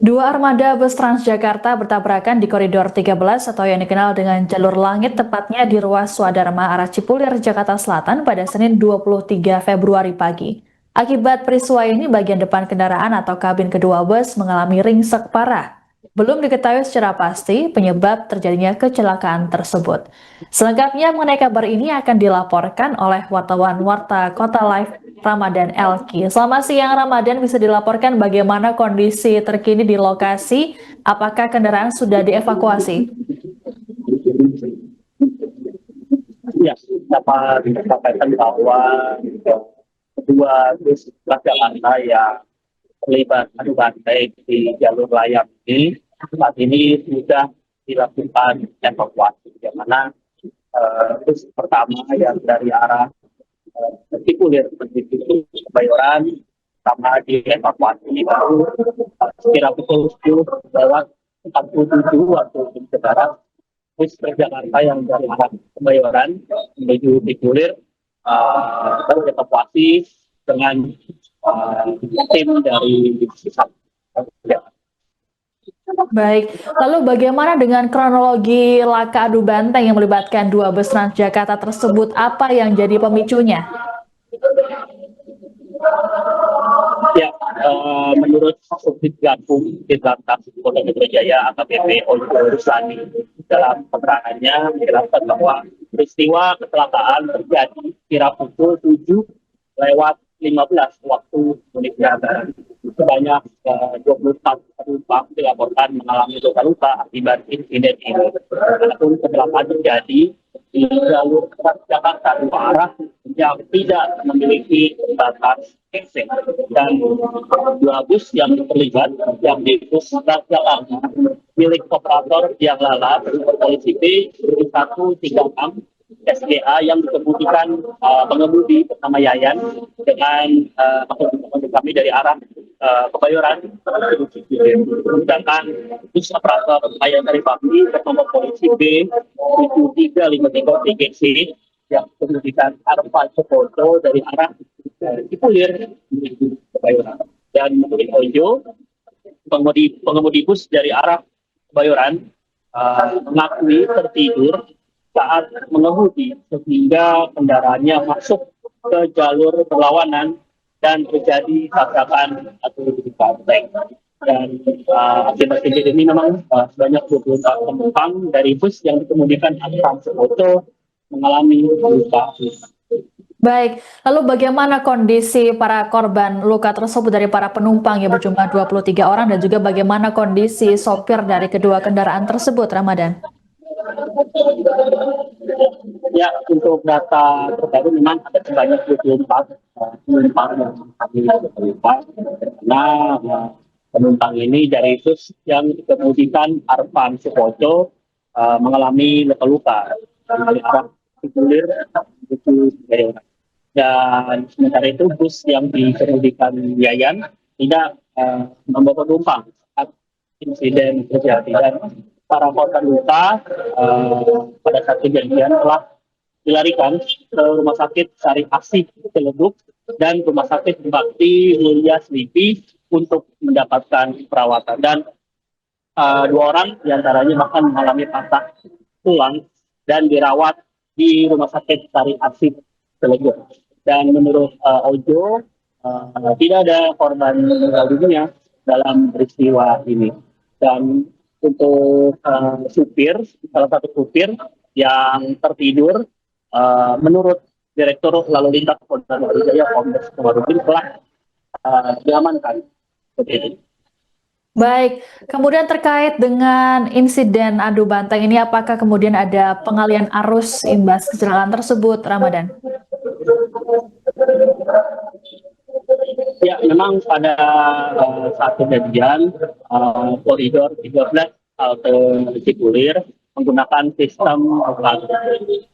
Dua armada bus Transjakarta bertabrakan di koridor 13 atau yang dikenal dengan jalur langit tepatnya di ruas Swadharma arah Cipulir, Jakarta Selatan pada Senin 23 Februari pagi. Akibat peristiwa ini bagian depan kendaraan atau kabin kedua bus mengalami ringsek parah. Belum diketahui secara pasti penyebab terjadinya kecelakaan tersebut. Selengkapnya mengenai kabar ini akan dilaporkan oleh wartawan Warta Kota Live Ramadan Elki. Selamat siang Ramadan, bisa dilaporkan bagaimana kondisi terkini di lokasi? Apakah kendaraan sudah dievakuasi? Ya, dapat disampaikan bahwa kedua bus Transjakarta yang terlibat adu bantai di jalur layang ini saat ini sudah dilakukan evakuasi, di mana bus pertama yang dari arah Cipulir menuju Kebayoran sama dievakuasi baru sekira pukul 10 lewat 47 waktu Indonesia Barat. Bus Transjakarta yang dari arah Kebayoran menuju Cipulir baru dievakuasi dengan tim dari pusat. Baik, lalu bagaimana dengan kronologi laka adu banteng yang melibatkan dua bus Transjakarta tersebut? Apa yang jadi pemicunya? Ya, menurut Subdit Gakum di Lantas Polda Metro Jaya AKBP Ojo Rusani dalam keterangannya menjelaskan bahwa peristiwa kecelakaan terjadi kira pukul 7 lewat 15 waktu Indonesia Barat. Sebanyak 24 penumpang dilaporkan mengalami luka-luka akibat insiden ini. Adapun kecelakaan terjadi di jalur Transjakarta dua arah yang tidak memiliki batas exit, dan dua bus yang terlibat yang di bus Transjakarta milik operator yang lala polisi B 136 SGA yang dikemudikan pengemudi bernama Yayan dengan pengemudi kami dari arah Kebayoran menuju Cipulir. Sedangkan bus operator Ayah dari Bakti bernomor polisi B 7353 TGC yang dikemudikan Arfa Cepoto dari arah Cipulir menuju Kebayoran. Dan menurut Ojo, pengemudi bus dari arah Kebayoran mengakui tertidur saat mengemudi sehingga kendaraannya masuk ke jalur berlawanan dan terjadi tabrakan atau banteng. Dan akibat kejadian ini memang sebanyak 24 penumpang dari bus yang dikemudikan Arfa Cepoto mengalami luka. Baik, lalu bagaimana kondisi para korban luka tersebut dari para penumpang yang berjumlah 23 orang dan juga bagaimana kondisi sopir dari kedua kendaraan tersebut, Ramadan? Ya, untuk data terbaru memang ada sebanyak 24 penumpang yang kami terluka. Karena penumpang ini dari bus yang dikemudikan Arfan Sukoco mengalami luka-luka dari arah Cipulir menuju Kebayoran. Dan sementara itu bus yang dikemudikan Yayan tidak membawa penumpang saat insiden terjadi, dan para korban luka pada saat kejadian telah dilarikan ke Rumah Sakit Sari Asih Ciledug dan Rumah Sakit Bakti Mulia Slipi untuk mendapatkan perawatan. Dan dua orang diantaranya bahkan mengalami patah tulang dan dirawat di Rumah Sakit Sari Asih Ciledug. Dan menurut Ojo, tidak ada korban meninggal dunia dalam peristiwa ini. Dan untuk supir, salah satu supir yang tertidur, menurut Direktur Lalu Lintas Polda Metro Jaya Kombes Komarudin telah diamankan. Seperti itu. Baik, kemudian terkait dengan insiden adu banteng ini, apakah kemudian ada pengalian arus imbas kecelakaan tersebut, Ramadan? Ya, memang pada saat kejadian koridor 13 halte Cipulir menggunakan sistem kontraflow,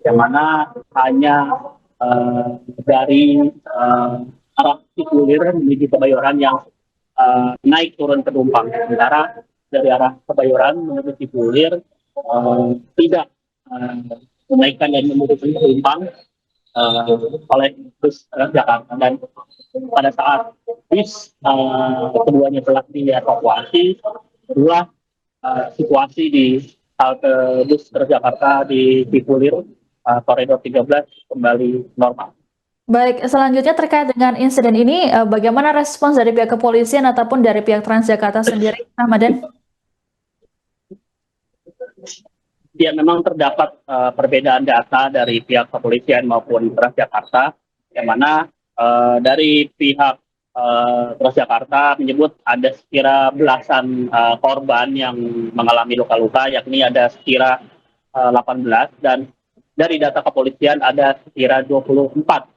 yang mana hanya dari arah Cipulir menuju Kebayoran yang naik turun penumpang, sementara dari arah Kebayoran menuju Cipulir tidak menaikkan dan menurunkan penumpang oleh bus Transjakarta, dan pada saat bis keduanya telah dievakuasi, itulah situasi di halte bus Transjakarta di Cipulir koridor 13 kembali normal. Baik, selanjutnya terkait dengan insiden ini, bagaimana respons dari pihak kepolisian ataupun dari pihak Transjakarta sendiri, Ramadan? Ya, memang terdapat perbedaan data dari pihak kepolisian maupun Transjakarta, yang mana dari pihak Transjakarta menyebut ada sekira belasan korban yang mengalami luka-luka, yakni ada sekira 18, dan dari data kepolisian ada sekira 24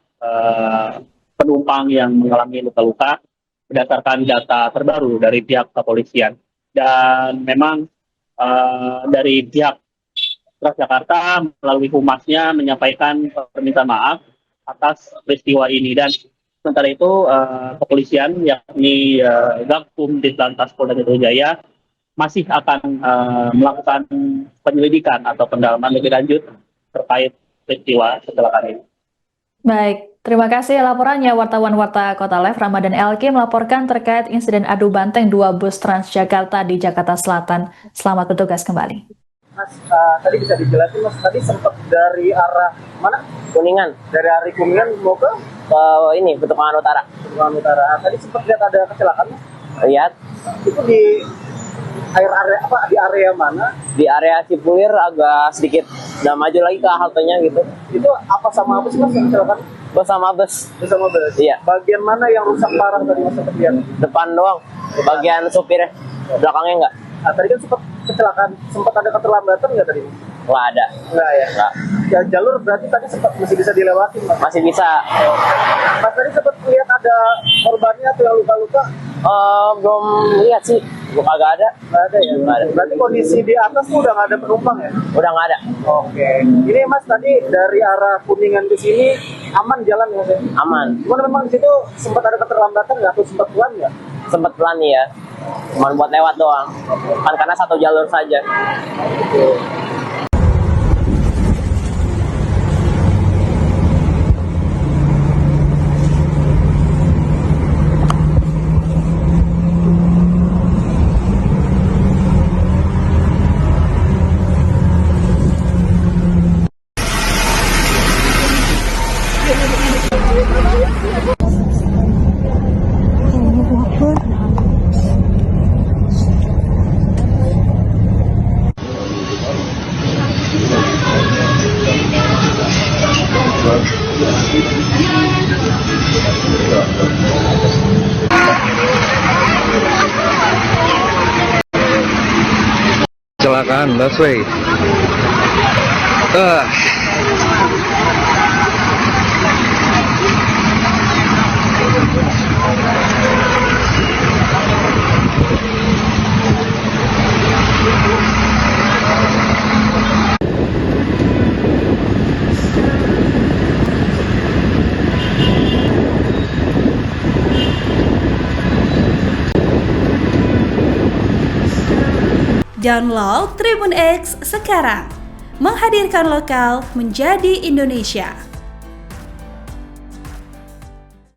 penumpang yang mengalami luka-luka berdasarkan data terbaru dari pihak kepolisian. Dan memang dari pihak Transjakarta melalui humasnya menyampaikan permintaan maaf atas peristiwa ini, dan sementara itu kepolisian yakni Gakum Ditlantas Polda Metro Jaya masih akan melakukan penyelidikan atau pendalaman lebih lanjut terkait peristiwa kecelakaan ini. Baik, terima kasih laporannya wartawan Warta Kota Live Ramadan Elki melaporkan terkait insiden adu banteng 2 bus Transjakarta di Jakarta Selatan. Selamat bertugas kembali. Mas, tadi bisa dijelasin Mas, tadi sempat dari arah mana? Kuningan, Dari arah Kuningan mau ke ini Petukangan Utara. Petukangan Utara. Tadi sempat lihat ada kecelakaan Mas. Lihat Itu di area apa? Di area mana? di area Cipulir agak sedikit udah maju lagi ke haltenya gitu. Itu apa sama apa sih Mas yang kecelakaan? Bus sama bus Bersama bus. Iya. Bagian mana yang rusak parah tadi Mas sempat lihat? depan doang, bagian supirnya, belakangnya enggak Tadi kan sempat ada keterlambatan nggak tadi? ada. Enggak ya. Enggak. Ya, jalur berarti tadi masih bisa dilewati Mas. Masih bisa. Mas tadi sempat lihat ada korbannya atau yang luka-luka? Belum lihat sih, gua kagak ada. Nggak ada ya. Nggak ada. Berarti kondisi di atas tuh udah nggak ada penumpang ya? Udah nggak ada. Oke. Ini Mas tadi dari arah Kuningan ke sini aman jalan ya Mas? Aman. Cuman memang di situ sempat ada keterlambatan nggak atau sempat pelan nggak? Sempet pelan nih ya, cuman buat lewat doang, kan karena satu jalur saja. Kecelakaan busway. Download Tribun X sekarang, menghadirkan lokal menjadi Indonesia.